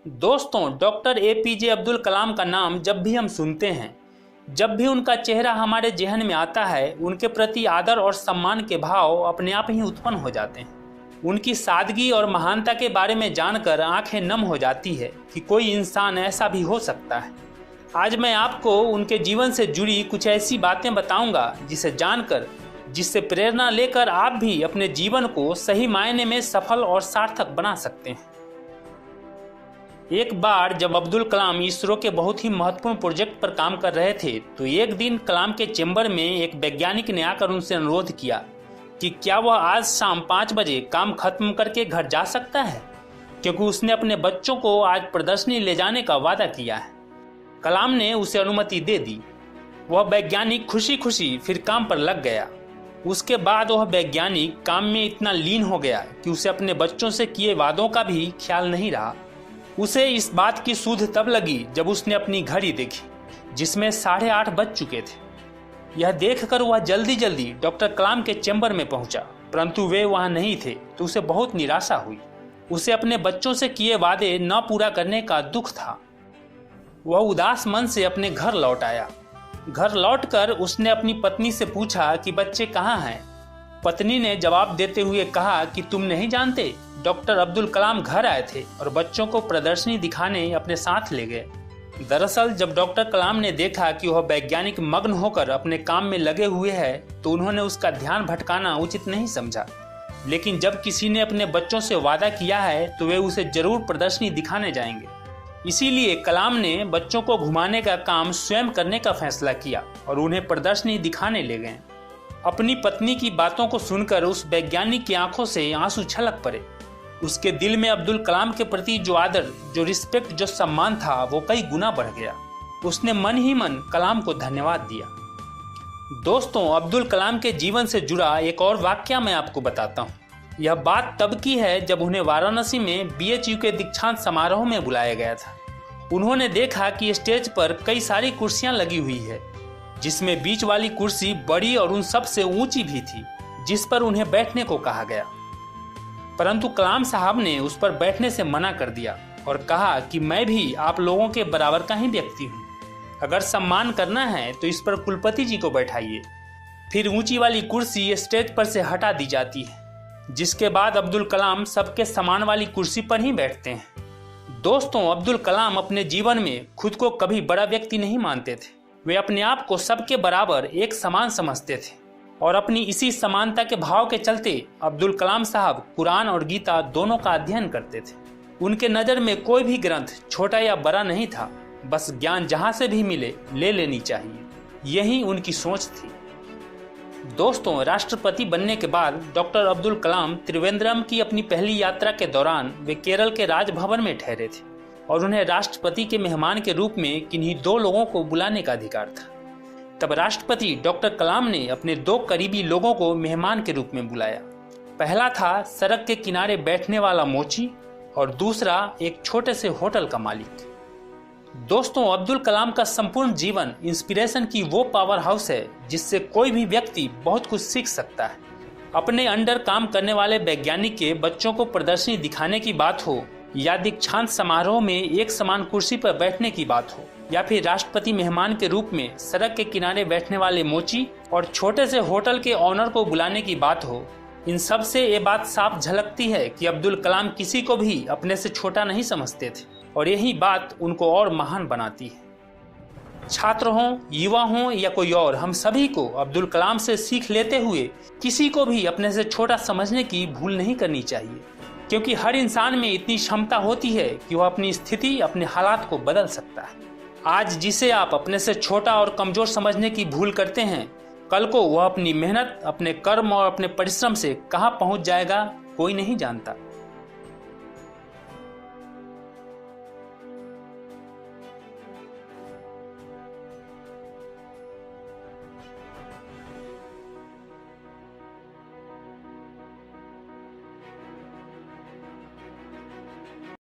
दोस्तों, doctor APJ Abdul Kalam का नाम जब भी हम सुनते हैं, जब भी उनका चेहरा हमारे जेहन में आता है, उनके प्रति आदर और सम्मान के भाव अपने आप ही उत्पन्न हो जाते हैं। उनकी सादगी और महानता के बारे में जानकर आंखें नम हो जाती है कि कोई इंसान ऐसा भी हो सकता है। आज मैं आपको उनके जीवन से जुड़ी कुछ ऐसी बातें बताऊंगा जिसे जानकर, जिससे प्रेरणा लेकर आप भी अपने जीवन को सही मायने में सफल और सार्थक बना सकते हैं। एक बार जब अब्दुल कलाम इसरो के बहुत ही महत्वपूर्ण प्रोजेक्ट पर काम कर रहे थे, तो एक दिन कलाम के चेंबर में एक वैज्ञानिक ने आकर उनसे अनुरोध किया कि क्या वह आज शाम 5 बजे काम खत्म करके घर जा सकता है, क्योंकि उसने अपने बच्चों को आज प्रदर्शनी ले जाने का वादा किया है। कलाम ने उसे अनुमति दे दी। वह वैज्ञानिक खुशी खुशी फिर काम पर लग गया। उसके बाद वह वैज्ञानिक काम में इतना लीन हो गया कि उसे अपने बच्चों से किए वादों का भी ख्याल नहीं रहा। उसे इस बात की सूझ तब लगी जब उसने अपनी घड़ी देखी, जिसमें 8:30 बज चुके थे। यह देखकर वह जल्दी जल्दी डॉक्टर कलाम के चैम्बर में पहुंचा, परंतु वे वहां नहीं थे, तो उसे बहुत निराशा हुई। उसे अपने बच्चों से किए वादे न पूरा करने का दुख था। वह उदास मन से अपने घर लौट आया। घर लौटकर उसने अपनी पत्नी से पूछा कि बच्चे कहाँ हैं। पत्नी ने जवाब देते हुए कहा कि तुम नहीं जानते, डॉक्टर अब्दुल कलाम घर आए थे और बच्चों को प्रदर्शनी दिखाने अपने साथ ले गए। दरअसल जब डॉक्टर कलाम ने देखा कि वह वैज्ञानिक मग्न होकर अपने काम में लगे हुए हैं, तो उन्होंने उसका ध्यान भटकाना उचित नहीं समझा। लेकिन जब किसी ने अपने बच्चों से वादा किया है तो वे उसे जरूर प्रदर्शनी दिखाने जाएंगे। इसीलिए कलाम ने बच्चों को घुमाने का काम स्वयं करने का फैसला किया और उन्हें प्रदर्शनी दिखाने ले गए। अपनी पत्नी की बातों को सुनकर उस वैज्ञानिक की आंखों से आंसू छलक पड़े। उसके दिल में अब्दुल कलाम के प्रति जो आदर, जो रिस्पेक्ट, जो सम्मान था, वो कई गुना बढ़ गया। उसने मन ही मन कलाम को धन्यवाद दिया। दोस्तों, अब्दुल कलाम के जीवन से जुड़ा एक और वाकया मैं आपको बताता हूँ। यह बात तब की है जब उन्हें वाराणसी में बीएचयू के दीक्षांत समारोह में बुलाया गया था। उन्होंने देखा कि स्टेज पर कई सारी कुर्सियां लगी हुई है, जिसमें बीच वाली कुर्सी बड़ी और उन सबसे ऊंची भी थी, जिस पर उन्हें बैठने को कहा गया। परंतु कलाम साहब ने उस पर बैठने से मना कर दिया और कहा कि मैं भी आप लोगों के बराबर का ही व्यक्ति हूँ। अगर सम्मान करना है तो इस पर कुलपति जी को बैठाइए। फिर ऊंची वाली कुर्सी स्टेज पर से हटा दी जाती है, जिसके बाद अब्दुल कलाम सबके समान वाली कुर्सी पर ही बैठते हैं। दोस्तों, अब्दुल कलाम अपने जीवन में खुद को कभी बड़ा व्यक्ति नहीं मानते थे। वे अपने आप को सबके बराबर एक समान समझते थे और अपनी इसी समानता के भाव के चलते अब्दुल कलाम साहब कुरान और गीता दोनों का अध्ययन करते थे। उनके नज़र में कोई भी ग्रंथ छोटा या बड़ा नहीं था, बस ज्ञान जहाँ से भी मिले ले लेनी चाहिए, यही उनकी सोच थी। दोस्तों, राष्ट्रपति बनने के बाद डॉक्टर अब्दुल कलाम त्रिवेंद्रम की अपनी पहली यात्रा के दौरान वे केरल के राजभवन में ठहरे थे और उन्हें राष्ट्रपति के मेहमान के रूप में किन्हीं 2 लोगों को बुलाने का अधिकार था। तब राष्ट्रपति डॉक्टर कलाम ने अपने 2 करीबी लोगों को मेहमान के रूप में बुलाया। पहला था सड़क के किनारे बैठने वाला मोची और दूसरा एक छोटे से होटल का मालिक। दोस्तों, अब्दुल कलाम का संपूर्ण जीवन इंस्पिरेशन की वो पावर हाउस है जिससे कोई भी व्यक्ति बहुत कुछ सीख सकता है। अपने अंडर काम करने वाले वैज्ञानिक के बच्चों को प्रदर्शनी दिखाने की बात हो, या दीक्षांत समारोह में एक समान कुर्सी पर बैठने की बात हो, या फिर राष्ट्रपति मेहमान के रूप में सड़क के किनारे बैठने वाले मोची और छोटे से होटल के ऑनर को बुलाने की बात हो, इन सब से ये बात साफ झलकती है कि अब्दुल कलाम किसी को भी अपने से छोटा नहीं समझते थे और यही बात उनको और महान बनाती है। छात्र हों, युवा हों या कोई और, हम सभी को अब्दुल कलाम से सीख लेते हुए किसी को भी अपने से छोटा समझने की भूल नहीं करनी चाहिए, क्योंकि हर इंसान में इतनी क्षमता होती है कि वह अपनी स्थिति, अपने हालात को बदल सकता है। आज जिसे आप अपने से छोटा और कमजोर समझने की भूल करते हैं, कल को वह अपनी मेहनत, अपने कर्म और अपने परिश्रम से कहां पहुंच जाएगा, कोई नहीं जानता।